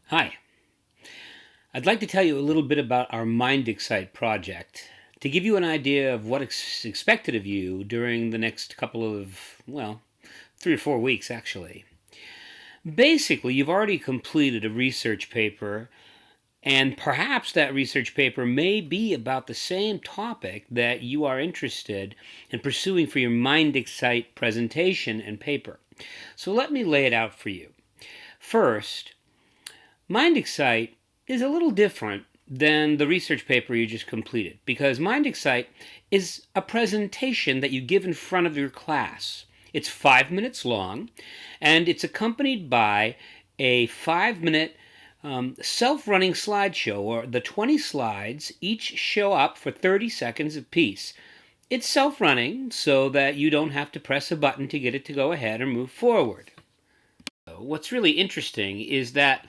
Hi. I'd like to tell you a little bit about our Mindexcite project to give you an idea of what is expected of you during the next couple of, 3 or 4 weeks actually. Basically, you've already completed a research paper, and perhaps that research paper may be about the same topic that you are interested in pursuing for your Mindexcite presentation and paper. So let me lay it out for you. First, Mindexcite is a little different than the research paper you just completed because Mindexcite is a presentation that you give in front of your class. It's 5 minutes long, and it's accompanied by a 5 minute self-running slideshow, or the 20 slides each show up for 30 seconds apiece. It's self-running so that you don't have to press a button to get it to go ahead or move forward. What's really interesting is that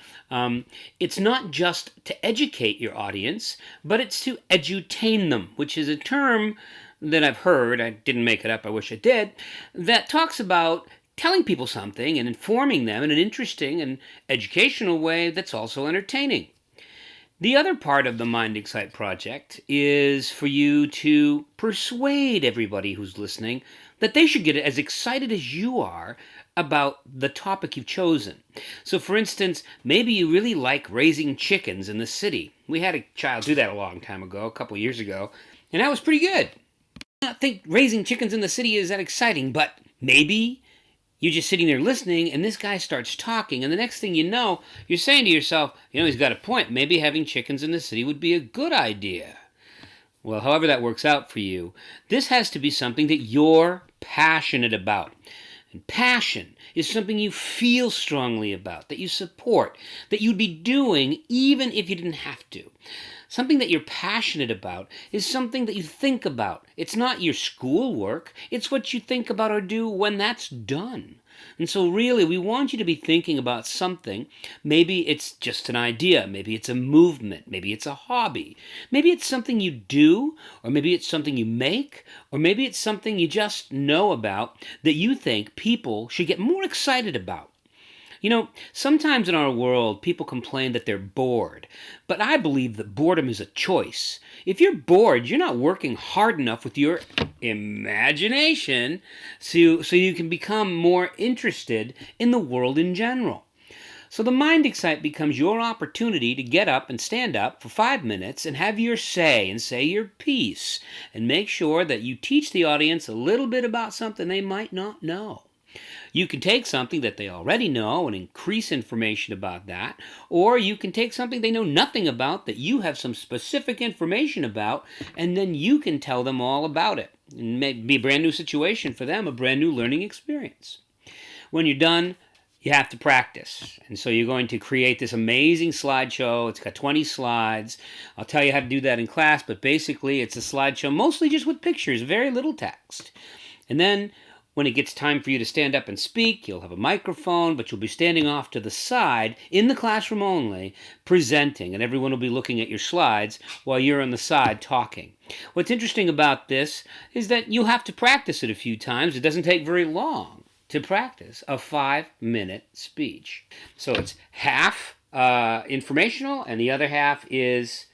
it's not just to educate your audience, but it's to edutain them, which is a term that I've heard, I didn't make it up, I wish I did, that talks about telling people something and informing them in an interesting and educational way that's also entertaining. The other part of the Mindexcite project is for you to persuade everybody who's listening that they should get as excited as you are about the topic you've chosen. So for instance, maybe you really like raising chickens in the city. We had a child do that a long time ago, a couple years ago, and that was pretty good. I don't think raising chickens in the city is that exciting, but maybe you're just sitting there listening, and this guy starts talking, and the next thing you know, you're saying to yourself, he's got a point. Maybe having chickens in the city would be a good idea. Well, however that works out for you, this has to be something that you're passionate about. And passion is something you feel strongly about, that you support, that you'd be doing even if you didn't have to. Something that you're passionate about is something that you think about. It's not your schoolwork. It's what you think about or do when that's done. And so really, we want you to be thinking about something. Maybe it's just an idea. Maybe it's a movement. Maybe it's a hobby. Maybe it's something you do, or maybe it's something you make, or maybe it's something you just know about that you think people should get more excited about. Sometimes in our world, people complain that they're bored, but I believe that boredom is a choice. If you're bored, you're not working hard enough with your imagination so you can become more interested in the world in general. So the Mindexcite becomes your opportunity to get up and stand up for 5 minutes and have your say and say your piece and make sure that you teach the audience a little bit about something they might not know. You can take something that they already know and increase information about that, or you can take something they know nothing about that you have some specific information about, and then you can tell them all about it. It may be a brand new situation for them, a brand new learning experience. When you're done, you have to practice. And so you're going to create this amazing slideshow. It's got 20 slides. I'll tell you how to do that in class, but basically it's a slideshow mostly just with pictures, very little text. And then when it gets time for you to stand up and speak, you'll have a microphone, but you'll be standing off to the side, in the classroom only, presenting, and everyone will be looking at your slides while you're on the side talking. What's interesting about this is that you'll have to practice it a few times. It doesn't take very long to practice a 5-minute speech. So it's half informational, and the other half is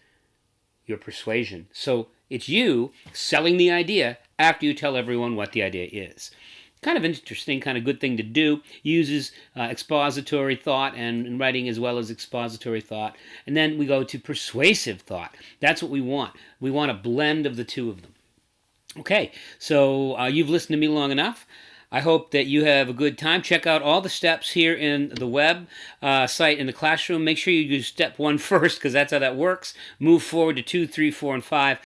your persuasion. So it's you selling the idea after you tell everyone what the idea is. Kind of interesting, kind of good thing to do. Uses expository thought and writing as well as expository thought. And then we go to persuasive thought. That's what we want. We want a blend of the two of them. Okay, so you've listened to me long enough. I hope that you have a good time. Check out all the steps here in the web site in the classroom. Make sure you do step 1 first, because that's how that works. Move forward to 2, 3, 4, and 5.